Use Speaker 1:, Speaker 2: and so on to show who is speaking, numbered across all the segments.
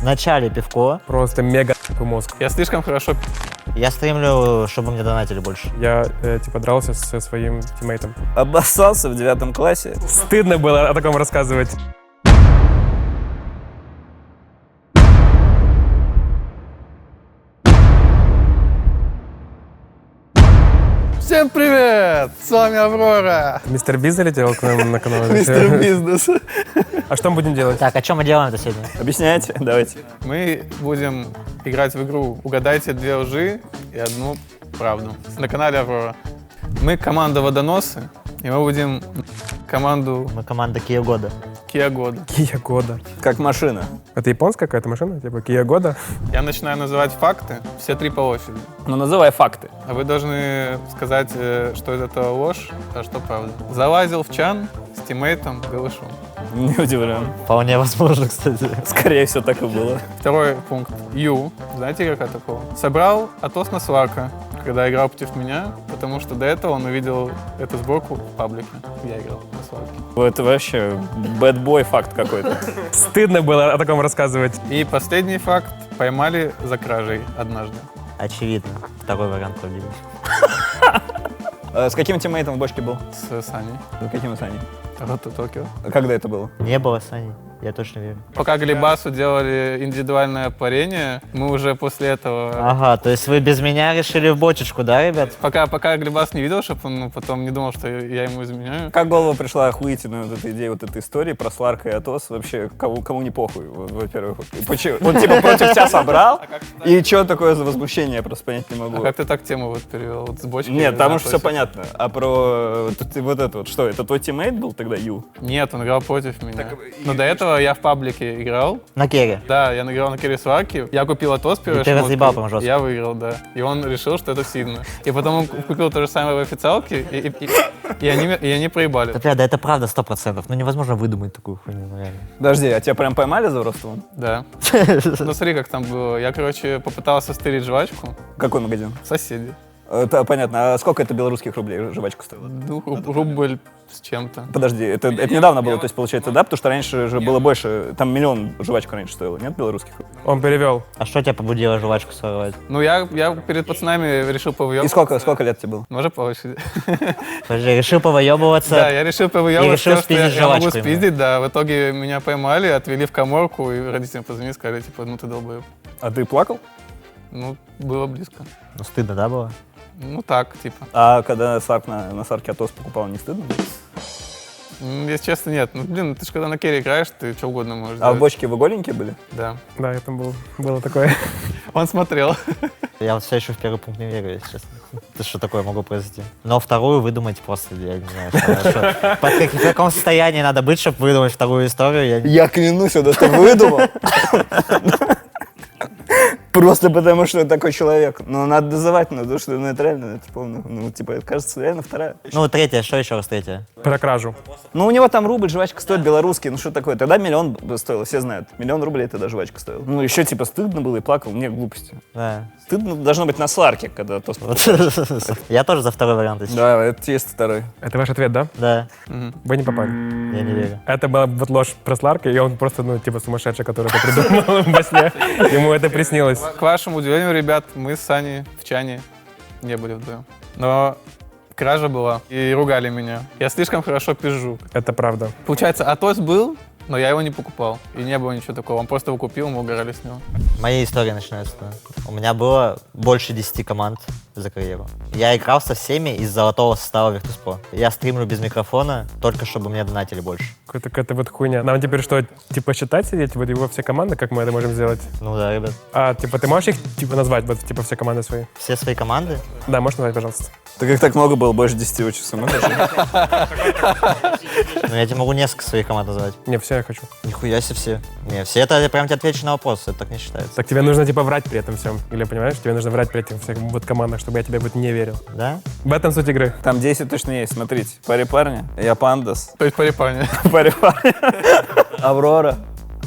Speaker 1: Вначале пивко.
Speaker 2: Просто мега мозг.
Speaker 3: Я слишком хорошо.
Speaker 1: Я стримлю, чтобы мне донатили больше.
Speaker 2: Я типа дрался со своим тиммейтом.
Speaker 4: Обоссался в 9 классе.
Speaker 2: Стыдно было о таком рассказывать.
Speaker 3: Всем привет! С вами Аврора.
Speaker 2: Мистер Биз залетел к нам на канал.
Speaker 4: Мистер Бизнес.
Speaker 2: А что мы будем делать?
Speaker 1: Так, а что мы делаем-то сегодня?
Speaker 4: Объясняйте, давайте.
Speaker 3: Мы будем играть в игру «Угадайте две лжи и одну правду» на канале Аврора. Мы команда Водоносы, и мы будем команду
Speaker 1: Мы команда Kia года.
Speaker 3: Kia года.
Speaker 2: Kia года.
Speaker 4: Как машина.
Speaker 2: Это японская какая-то машина? Типа Kia года?
Speaker 3: Я начинаю называть факты, все три по очереди.
Speaker 4: Ну, называй факты.
Speaker 3: А вы должны сказать, что из этого ложь, а что правда. Залазил в чан с тиммейтом голышом.
Speaker 4: Не удивлен.
Speaker 1: Вполне возможно, кстати.
Speaker 4: Скорее всего, так и было.
Speaker 3: Второй пункт. Ю. Знаете игрока такого? Собрал Атос на Сварка, когда играл против меня, потому что до этого он увидел эту сборку в паблике. Я играл на Сварке.
Speaker 4: Это вообще бэтбой факт какой-то.
Speaker 2: Стыдно было о таком рассказывать.
Speaker 3: И последний факт. Поймали за кражей однажды.
Speaker 1: Очевидно. Второй вариант правдивый.
Speaker 4: С каким тиммейтом в бочке был?
Speaker 3: С Саней.
Speaker 4: С каким Саней?
Speaker 3: Роту Токио.
Speaker 4: Когда это было?
Speaker 1: Не было, Сани. Я точно верю.
Speaker 3: Пока Глебасу делали индивидуальное парение, мы уже после этого...
Speaker 1: Ага, то есть вы без меня решили в бочечку, да, ребят?
Speaker 3: Пока Глебас не видел, чтобы он потом не думал, что я ему изменяю.
Speaker 4: Как в голову пришла охуительная вот эта идея, вот этой истории про Сларка и Атос? Вообще, кому не похуй, во-первых. Почему? Он типа против тебя собрал, и что такое за возмущение, я просто понять не могу.
Speaker 3: А как ты так тему вот перевел? Вот с бочки?
Speaker 4: Нет, там уж
Speaker 3: на
Speaker 4: все
Speaker 3: Атосе.
Speaker 4: понятно. А про вот это вот, что, это твой тиммейт был тогда, Ю?
Speaker 3: Нет, он играл против меня. Но до этого я в паблике играл.
Speaker 1: На керри.
Speaker 3: Да, я играл на керри Сварки. Я купил Атос первой
Speaker 1: И ты
Speaker 3: шмоткой.
Speaker 1: разъебал прям жестко.
Speaker 3: Я выиграл, да. И он решил, что это сильно. И потом он купил то же самое в официалке, и они проебали.
Speaker 1: Да, бля, да это правда 100%. Ну невозможно выдумать такую хуйню, ну реально.
Speaker 4: Подожди, а тебя прям поймали за воровство?
Speaker 3: Да. Ну смотри, как там было. Я, короче, попытался стырить жвачку.
Speaker 4: Какой магазин?
Speaker 3: Соседи.
Speaker 4: Это понятно. А сколько это белорусских рублей жвачка стоила?
Speaker 3: Ну, рубль с чем-то.
Speaker 4: Подожди, это недавно было, то есть получается, да? Потому что раньше же было больше, там миллион жвачку раньше стоило, нет, белорусских?
Speaker 2: Он перевел.
Speaker 1: А что тебя побудило жвачку своровать?
Speaker 3: Ну, я перед пацанами решил
Speaker 4: И
Speaker 3: повыебываться.
Speaker 4: сколько лет тебе было?
Speaker 3: Можно по очереди?
Speaker 1: Подожди, решил повыебываться.
Speaker 3: Да, я решил повыебываться,
Speaker 1: И решил
Speaker 3: что я
Speaker 1: спиздить
Speaker 3: могу
Speaker 1: жвачку именно.
Speaker 3: спиздить, да. В итоге меня поймали, отвели в каморку, и родителям позвонили, сказали, типа, ну ты долбоеб.
Speaker 4: А ты плакал?
Speaker 3: Ну, было близко.
Speaker 1: Ну стыдно, да, было?
Speaker 3: Ну так, типа.
Speaker 4: А когда Сларк на Сларке Атос покупал, не стыдно?
Speaker 3: Если честно, нет. Ну, блин, ты же когда на керри играешь, ты что угодно можешь
Speaker 4: А в
Speaker 3: делать.
Speaker 4: бочке вы голенькие были?
Speaker 3: Да.
Speaker 2: Да, это было такое.
Speaker 3: Он смотрел.
Speaker 1: Я вот все еще в первый пункт не верю, если честно. Это что такое могло произойти? Но вторую выдумать просто, я не знаю, в каком состоянии надо быть, чтобы выдумать вторую историю, я не...
Speaker 4: Я клянусь, вот это выдумал. Просто потому, что я такой человек. Но надо дозывать, потому что это реально, это кажется, реально вторая.
Speaker 1: Ну, третья, что еще раз третья?
Speaker 2: Про кражу.
Speaker 4: Ну, у него там рубль, жвачка стоит белорусский, ну что такое? Тогда миллион стоило, все знают. Миллион рублей тогда жвачка стоила. Ну, еще типа стыдно было и плакал, мне глупости.
Speaker 1: Да.
Speaker 4: Стыдно должно быть на Сларке, когда Атос
Speaker 1: Вот. Я тоже за второй вариант. если честно.
Speaker 4: Да, это есть второй.
Speaker 2: Это ваш ответ, да?
Speaker 1: Да,
Speaker 2: Вы не попали.
Speaker 1: я не верю.
Speaker 2: Это была вот ложь про Сларка, и он просто, ну, типа сумасшедший, который это придумал во сне. Ему это приснилось.
Speaker 3: К вашему удивлению, ребят, мы с Саней в чане не были вдвоем. Но кража была, и ругали меня. Я слишком хорошо пизжу.
Speaker 2: Это правда.
Speaker 3: Получается, Атос был, но я его не покупал. И не было ничего такого. Он просто его купил, мы угорали с него.
Speaker 1: Моя история начинается. У меня было больше 10 команд за карьеру. Я играл со всеми из золотого состава Virtus.pro. Я стримлю без микрофона, только чтобы мне донатили больше.
Speaker 2: Какая-то вот хуйня. Нам теперь что, типа считать сидеть, вот его все команды, как мы это можем сделать?
Speaker 1: Ну да, ребят.
Speaker 2: А, типа, ты можешь их, типа, назвать, вот, типа, все команды свои?
Speaker 1: Все свои команды.
Speaker 2: Да, можешь назвать, пожалуйста.
Speaker 4: Так их так много было, больше 10 очень суммы.
Speaker 1: Ну я тебе могу несколько своих команд назвать.
Speaker 2: Не, все я хочу.
Speaker 1: Нихуя себе все. Не, все это я прям тебе отвечу на вопрос, это так не считается.
Speaker 2: Так тебе нужно, типа, врать при этом всем. Или, понимаешь, тебе нужно врать при этих всех вот командах, чтобы я тебе вот не верил.
Speaker 1: Да?
Speaker 2: В этом суть игры.
Speaker 4: Там 10 точно есть, смотрите. Пари парня, я Пандас,
Speaker 3: То есть парипаня.
Speaker 4: Пари парня, Аврора,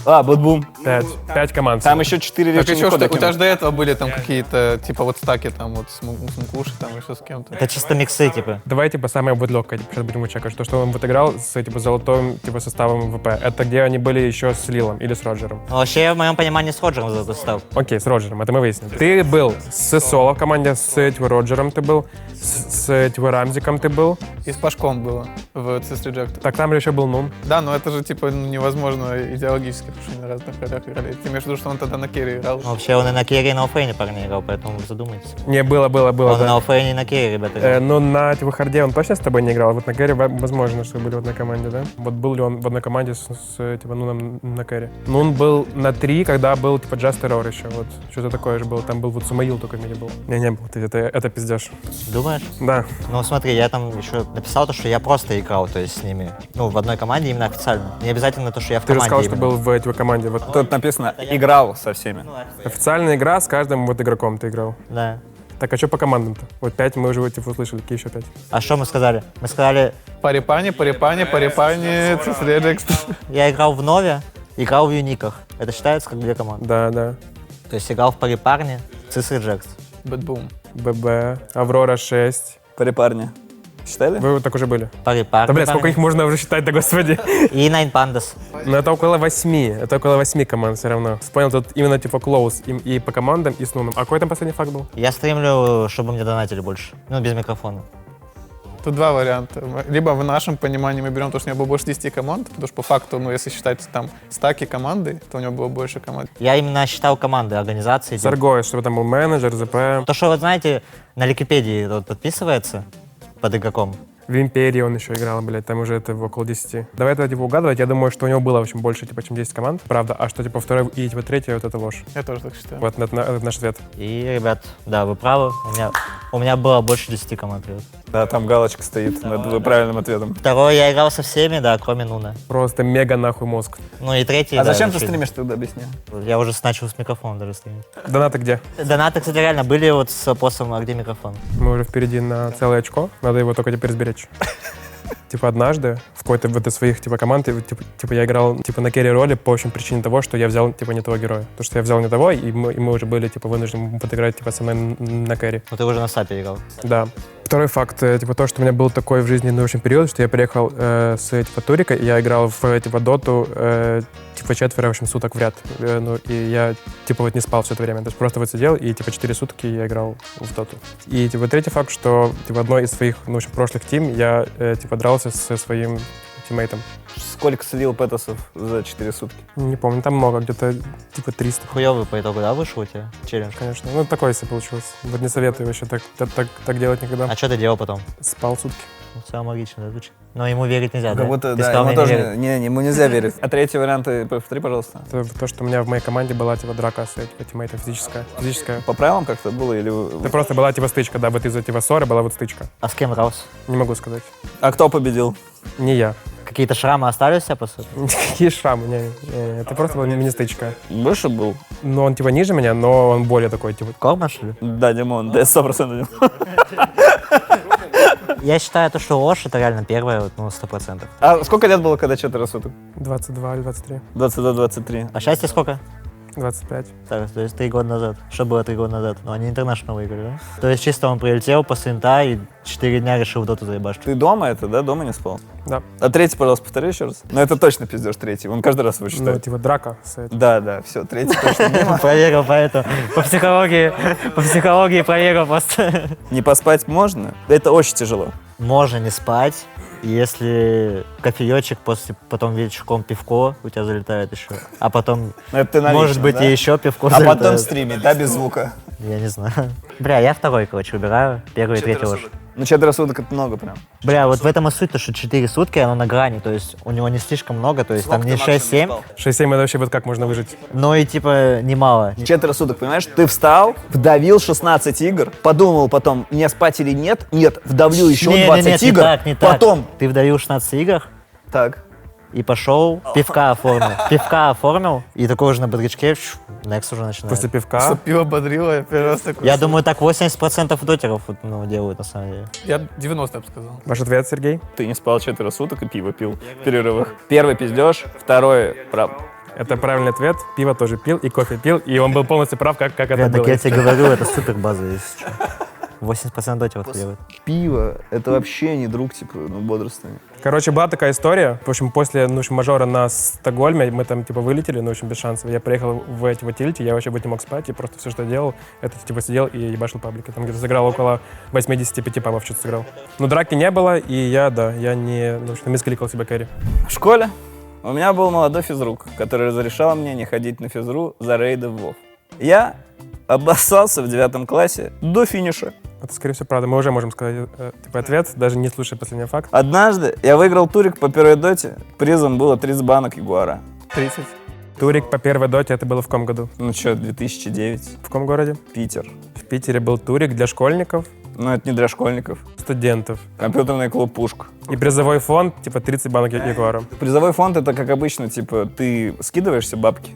Speaker 4: А, Бэтбум.
Speaker 2: 5 команд.
Speaker 4: Там еще 4
Speaker 3: Так
Speaker 4: решения
Speaker 3: еще
Speaker 4: хода.
Speaker 3: что, у тебя же до этого были там какие-то, типа вот стаки там вот с Мукуши, там еще с кем-то.
Speaker 1: Это чисто миксы, типа.
Speaker 2: Давай, типа, самое вот легкое, сейчас будем чекать. То, что он вот играл с, типа, золотым, типа, составом ВП. Это где они были еще с Лилом или с Роджером?
Speaker 1: Ну, вообще, в моем понимании, с Роджером золотой состав.
Speaker 2: Окей, с Роджером, это мы выяснили. Ты был с Соло в команде, с типа, Роджером ты был, с типа, Рамзиком ты был.
Speaker 3: И с Пашком было в CS Reject.
Speaker 2: Так там еще был Нун.
Speaker 3: Да, но это же типа невозможно идеологически, потому что они на разных ролях играли. Ты имеешь в виду, что он тогда на керри играл?
Speaker 1: Ну, вообще, он и на керри, и на оффейне парни играл, поэтому вы задумайтесь.
Speaker 2: Не, было,
Speaker 1: Он и
Speaker 2: да.
Speaker 1: на оффейне, и на керри, ребята, играл.
Speaker 2: Ну, на типа, харде он точно с тобой не играл? Вот на кэре возможно, что вы были в одной команде, да? Вот был ли он в одной команде с типа, Нуном на кэре? Нун был на 3, когда был типа Just Terror еще. Вот что-то такое же было. Там был вот Сумаил только в мире был. Не был. Это пиздеж.
Speaker 1: Думаешь?
Speaker 2: Да.
Speaker 1: Ну, смотри, я там еще написал то, что я просто играл, то есть с ними. Ну, в одной команде именно официально. Не обязательно то, что я в
Speaker 2: Ты же
Speaker 1: команде
Speaker 2: сказал, что
Speaker 1: именно.
Speaker 2: был в типа, команде. Вот.
Speaker 4: Тут написано «играл со всеми».
Speaker 2: Официальная игра с каждым вот игроком ты играл.
Speaker 1: Да.
Speaker 2: Так, а что по командам-то? Вот 5 мы уже типа, услышали, какие еще 5?
Speaker 1: А что мы сказали? Мы сказали,
Speaker 3: Парипани, CS Reject.
Speaker 1: я играл в Нове, играл в Юниках. Это считается как две команды.
Speaker 2: Да.
Speaker 1: То есть играл в Парипарне, CS Reject.
Speaker 3: Бэтбум.
Speaker 2: ББ, Аврора 6.
Speaker 4: Парни. Считали?
Speaker 2: Вы вот так уже были?
Speaker 1: Парипарне.
Speaker 2: Да, блядь, сколько их можно уже считать, да господи.
Speaker 1: И Nine Pandas.
Speaker 2: Но это около 8. Это около 8 команд все равно. Вспомнил, тут именно типа клоус и по командам, и с Нуном. А какой там последний факт был?
Speaker 1: Я стримлю, чтобы мне донатили больше. Ну, без микрофона.
Speaker 3: Тут два варианта. Либо в нашем понимании мы берем то, что у него было больше 10 команд, потому что по факту, ну, если считать там стаки команды, то у него было больше команд.
Speaker 1: Я именно считал команды, организации.
Speaker 2: С Аргой, чтобы там был менеджер, ЗП.
Speaker 1: То, что, вот знаете, на Википедии вот подписывается под игроком.
Speaker 2: В Империи он еще играл, блядь, там уже это около 10. Давай это типа угадывать. Я думаю, что у него было, в общем, больше, типа, чем 10 команд. Правда. А что, типа, второй и типа третий, вот это ложь.
Speaker 3: Я тоже так считаю.
Speaker 2: Вот это наш ответ.
Speaker 1: И, ребят, да, вы правы. У меня было больше 10 команд, ребят.
Speaker 4: Да, там галочка стоит над правильным ответом.
Speaker 1: Второй я играл со всеми, да, кроме Нуна.
Speaker 2: Просто мега нахуй мозг.
Speaker 1: Ну и третий,
Speaker 4: А
Speaker 1: да,
Speaker 4: зачем ты
Speaker 1: вообще.
Speaker 4: стримишь тогда, объясни?
Speaker 1: Я уже начал с микрофоном даже стримить.
Speaker 2: Донаты где?
Speaker 1: Донаты, кстати, реально были вот с вопросом, а где микрофон?
Speaker 2: Мы уже впереди на целое очко. Надо его только теперь сберечь. Типа однажды в какой-то вот из своих типа команд типа я играл типа на керри роли по общей причине того, что я взял типа не того героя. То, что я взял не того, и мы уже были типа вынуждены подыграть типа со мной на керри.
Speaker 1: Ну ты уже на САПе играл.
Speaker 2: Да. Второй факт, типа то, что у меня был такой в жизни, ну, в общем, период, что я приехал с типа Турика, и я играл в типа доту типа 4, в общем, суток в ряд. Ну, и я типа вот не спал все это время. То есть просто вот сидел, и типа 4 сутки я играл в доту. И типа третий факт, что типа одной из своих, ну, в общем, прошлых тим я типа дрался со своим тиммейтом.
Speaker 4: Сколько слил пэтосов за 4 сутки?
Speaker 2: Не помню, там много, где-то типа 300.
Speaker 1: Хуёвый по итогу, да, вышел у тебя челлендж?
Speaker 2: Конечно. Ну, такое себе получилось. Вот не советую вообще так делать никогда.
Speaker 1: А что ты делал потом?
Speaker 2: Спал сутки.
Speaker 1: Ну, в целом логично, да, звучит. Но ему верить нельзя,
Speaker 4: Как
Speaker 1: да?
Speaker 4: будто,
Speaker 1: Ты
Speaker 4: да,
Speaker 1: сказал,
Speaker 4: ему
Speaker 1: мне не
Speaker 4: тоже
Speaker 1: верить.
Speaker 4: не, ему нельзя верить. А третий вариант ты повтори, пожалуйста.
Speaker 2: Это то, что у меня в моей команде была типа драка с типа, тиммейтом физическая. Физическая.
Speaker 4: По правилам как-то было или...
Speaker 2: Это просто была типа стычка, да, вот из-за типа ссоры была вот стычка.
Speaker 1: А с кем дрался?
Speaker 2: Не могу сказать.
Speaker 4: А кто победил?
Speaker 2: Не я.
Speaker 1: Какие-то шрамы остались у тебя после?
Speaker 2: Какие шрамы? Не, это просто была мини-стычка.
Speaker 4: Выше был?
Speaker 2: Но он типа ниже меня, но он более такой, типа.
Speaker 1: Корма, что ли?
Speaker 4: Да, Димон, да, 100% Димон.
Speaker 1: Я считаю, то, что ложь, это реально первое, вот, ну, 100%.
Speaker 4: А сколько лет было, когда 4 суток?
Speaker 2: 22 или 23.
Speaker 4: 22-23.
Speaker 1: А счастье сколько?
Speaker 2: 25.
Speaker 1: Так, то есть 3 года назад. Что было 3 года назад? Ну, они интернешнл выиграли, да? То есть чисто он прилетел после инта и 4 дня решил в доту заебашить.
Speaker 4: Ты дома это, да? Дома не спал?
Speaker 2: Да.
Speaker 4: А третий, пожалуйста, повтори еще раз. Ну это точно пиздешь третий, он каждый раз его
Speaker 2: Ну,
Speaker 4: считает.
Speaker 2: типа драка с этим.
Speaker 4: Да, все, третий точно мимо.
Speaker 1: Проверил по этому. По психологии проверил просто.
Speaker 4: Не поспать можно? Это очень тяжело.
Speaker 1: Можно не спать, если кофеечек, потом вечерком пивко у тебя залетает еще. А потом,
Speaker 4: Это ты налично,
Speaker 1: может быть,
Speaker 4: да?
Speaker 1: и еще пивко
Speaker 4: А
Speaker 1: залетает.
Speaker 4: потом стримить, да, без звука?
Speaker 1: Я не знаю. Бля, я второй, короче, выбираю. Первый и третий ложь.
Speaker 4: Ну 4 суток это много прям.
Speaker 1: Бля, вот в этом и суть, то, что 4 сутки, оно на грани, то есть у него не слишком много, то есть там не 6-7,
Speaker 2: 6-7 это вообще вот как можно выжить?
Speaker 1: но и типа немало.
Speaker 4: 4 суток, понимаешь? Ты встал, вдавил 16 игр, подумал потом, мне спать или нет? Нет, вдавил еще 20 игр,
Speaker 1: не так.
Speaker 4: потом...
Speaker 1: Ты вдавил 16 игр
Speaker 4: Так.
Speaker 1: и пошел, пивка оформил, и такой же на бодрячке, Next уже начинает.
Speaker 2: После пивка.
Speaker 3: Пиво бодрило, я первый раз такой.
Speaker 1: Я думаю, так 80% дотеров вот, ну, делают на самом деле.
Speaker 3: Я 90, я бы сказал.
Speaker 2: Ваш ответ, Сергей?
Speaker 4: Ты не спал 4 суток и пиво пил в перерывах. Первый пиздеж, второй
Speaker 2: Это правильный ответ. Пиво тоже пил и кофе пил. И он был полностью прав, как это
Speaker 1: Так
Speaker 2: было.
Speaker 1: я тебе говорю, это супер база, если что. 80% доте вот делают.
Speaker 4: Пиво — это вообще не друг, типа, ну, бодрствования.
Speaker 2: Короче, была такая история. В общем, после мажора на Стокгольме мы там, типа, вылетели, в общем, без шансов. Я приехал в Тильте, я вообще бы не мог спать, и просто все, что я делал, это, типа, сидел и ебашил паблики. Там где-то сыграл около 85 пабов, что-то сыграл. Но драки не было, и я не, в общем, мискликал себя кэрри.
Speaker 4: В школе у меня был молодой физрук, который разрешал мне не ходить на физру за рейды в ВОВ. Я обоссался в 9 классе до финиша.
Speaker 2: Это, скорее всего, правда. Мы уже можем сказать, типа, ответ, даже не слушая последний факт.
Speaker 4: Однажды я выиграл турик по первой доте. Призом было 30 банок Ягуара.
Speaker 3: 30.
Speaker 2: Турик по первой доте, это было в каком году?
Speaker 4: Ну что, 2009,
Speaker 2: В каком городе?
Speaker 4: Питер.
Speaker 2: В Питере был турик для школьников,
Speaker 4: Но это не для школьников.
Speaker 2: студентов.
Speaker 4: Компьютерный клуб «Пушка».
Speaker 2: И призовой фонд, типа, 30 банок Ягуара.
Speaker 4: Призовой фонд — это, как обычно, типа, ты скидываешься бабки,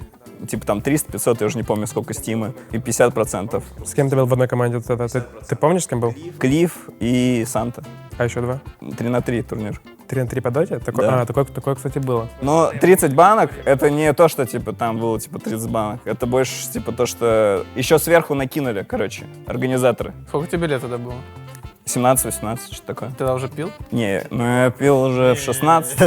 Speaker 4: типа там 300-500, я уже не помню, сколько стима, и 50%.
Speaker 2: С кем ты был в одной команде? Ты помнишь, с кем был?
Speaker 4: Клифф и Санта.
Speaker 2: А еще 2?
Speaker 4: 3-3 турнир.
Speaker 2: 3-3 по доте?
Speaker 4: Да.
Speaker 2: Такое, кстати, было.
Speaker 4: Но 30 банок — это не то, что, типа, там было, типа, 30 банок. Это больше, типа, то, что еще сверху накинули, короче, организаторы.
Speaker 3: Сколько тебе лет тогда было?
Speaker 4: 17-18, что такое.
Speaker 3: Ты тогда уже пил?
Speaker 4: Не, ну я пил уже в 16.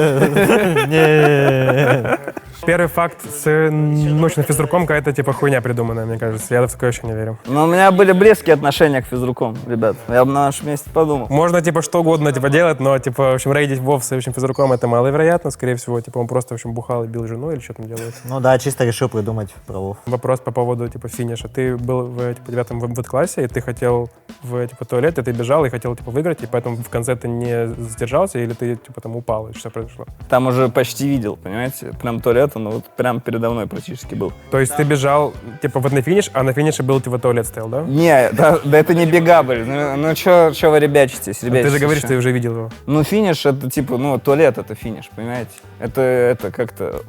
Speaker 2: Первый факт с научным физруком какая-то, типа, хуйня придуманная, мне кажется. Я в такое еще не верю.
Speaker 4: Но у меня были близкие отношения к физрукам, ребят. Я бы на вашем месте подумал.
Speaker 2: Можно, типа, что угодно, типа, делать, но, типа, в общем, рейдить Вов с общим физруком это маловероятно. Скорее всего, типа, он просто, в общем, бухал и бил жену или что там делает.
Speaker 1: Ну да, чисто решил придумать правов.
Speaker 2: Вопрос по поводу, типа, финиша. Ты был в, типа, 9 классе, и ты хотел в, типа, туалет, и ты бежал и хотел, типа, выиграть, и поэтому в конце ты не задержался, или ты, типа, там упал, и что произошло?
Speaker 4: Там уже почти видел, понимаете? Прям туалет, он вот прям передо мной практически был.
Speaker 2: То есть ты бежал, типа, вот на финиш, а на финише был, типа, туалет стоял, да?
Speaker 4: Не, да это не бега были. Ну чё вы ребячитесь?
Speaker 2: Ты же говоришь, что ты уже видел его.
Speaker 4: Ну, финиш — это типа, ну, туалет — это финиш, понимаете? Это как-то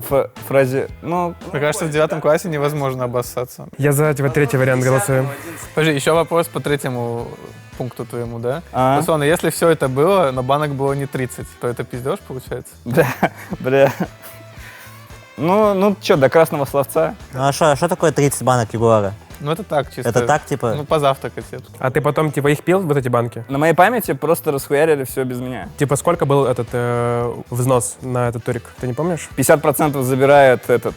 Speaker 4: фразе, ну...
Speaker 3: Мне кажется, в 9 классе невозможно обоссаться.
Speaker 2: Я за, типа, третий вариант голосую.
Speaker 3: Подожди, еще вопрос по третьему пункту твоему, да?
Speaker 4: А?
Speaker 3: Условно, если все это было, но банок было не 30, то это пиздеж получается?
Speaker 4: Бля. Ну, чё, до красного словца?
Speaker 1: Ну а что такое 30 банок Ягуара?
Speaker 3: Ну это так, чисто.
Speaker 1: Это так, типа?
Speaker 3: Ну, позавтракать.
Speaker 2: А ты потом, типа, их пил, вот эти банки?
Speaker 4: На моей памяти просто расхуярили все без меня.
Speaker 2: Типа, сколько был этот взнос на этот турик? Ты не помнишь?
Speaker 4: 50% забирает этот,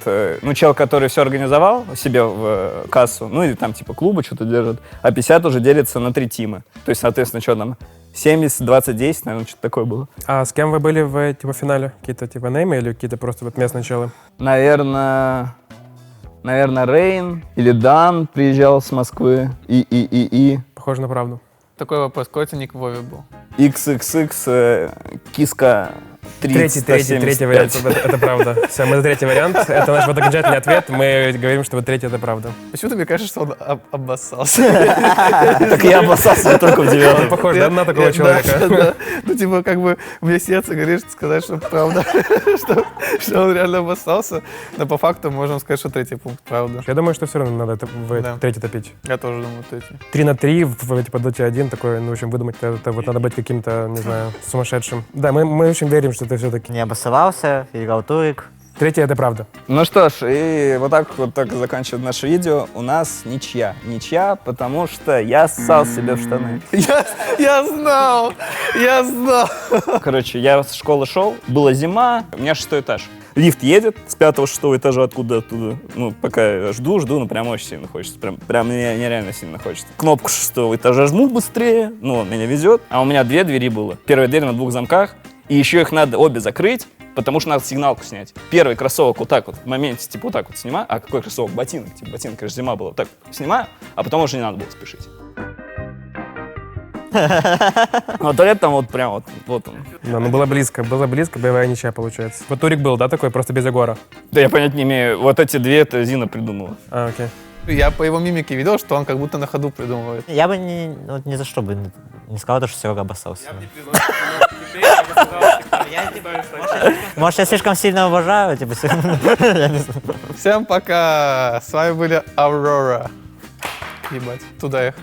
Speaker 4: чел, который все организовал себе в кассу, ну, или там, типа, клубы что-то держат, а 50 уже делится на 3 тима. То есть, соответственно, что там, 70, 20, 10, наверное, что-то такое было.
Speaker 2: А с кем вы были в, типа, финале? Какие-то, типа, неймы или какие-то просто вот местные челы?
Speaker 4: Наверное, Рейн или Дан приезжал с Москвы. И.
Speaker 2: Похоже на правду.
Speaker 3: Такой вопрос, какой тебе ник в Вове был?
Speaker 4: XXX киска 30,
Speaker 2: Третий вариант, это правда. Все, мы за третий вариант. Это наш вот окончательный ответ. Мы говорим, что вот третий — это правда.
Speaker 3: Почему-то мне кажется, что он обоссался.
Speaker 4: Так я обоссался только в 9.
Speaker 2: Похож, да, на такого человека?
Speaker 3: Да. Ну, типа, как бы, мне сердце говорит сказать, что правда, что он реально обоссался. Но по факту можем сказать, что третий пункт, правда.
Speaker 2: Я думаю, что все равно надо это
Speaker 3: Да.
Speaker 2: в третий топить.
Speaker 3: Я тоже думаю, третий.
Speaker 2: 3-3 в, типа, доте 1, такое, ну, в общем, выдумать это вот надо быть каким-то, не знаю, сумасшедшим. Да, мы очень верим, что ты все-таки...
Speaker 1: Не обоссовался, играл турик.
Speaker 2: Третий — это правда.
Speaker 4: Ну что ж, и вот так заканчивает наше видео. У нас ничья. Ничья, потому что я ссал себе в штаны.
Speaker 3: Я знал!
Speaker 4: Короче, я с школы шел, была зима, у меня 6 этаж. Лифт едет с 5-6 этажа оттуда. Ну, пока я жду, но прям очень сильно хочется. Прям мне нереально сильно хочется. Кнопку 6 этажа жму быстрее, ну, он меня везет. А у меня 2 двери было. Первая дверь на 2 замках, и еще их надо обе закрыть, потому что надо сигналку снять. Первый кроссовок вот так вот, в моменте, типа, вот так вот снимаю. А какой кроссовок? Ботинок. Типа, ботинок, конечно, зима была. Вот так снимаю, а потом уже не надо было спешить. Вот туалет там вот прям вот он.
Speaker 2: Да, ну было близко, боевая ничья получается. Вот турик был, да, такой, просто без Егора?
Speaker 4: Да я понять не имею. Вот эти 2 это Зина придумала.
Speaker 2: А, окей.
Speaker 3: Я по его мимике видел, что он как будто на ходу придумывает.
Speaker 1: Я бы ни за что бы не сказал, что Серега обоссался. Может, я слишком сильно уважаю, типа, я не знаю.
Speaker 3: Всем пока! С вами были Аврора. Ебать, туда их.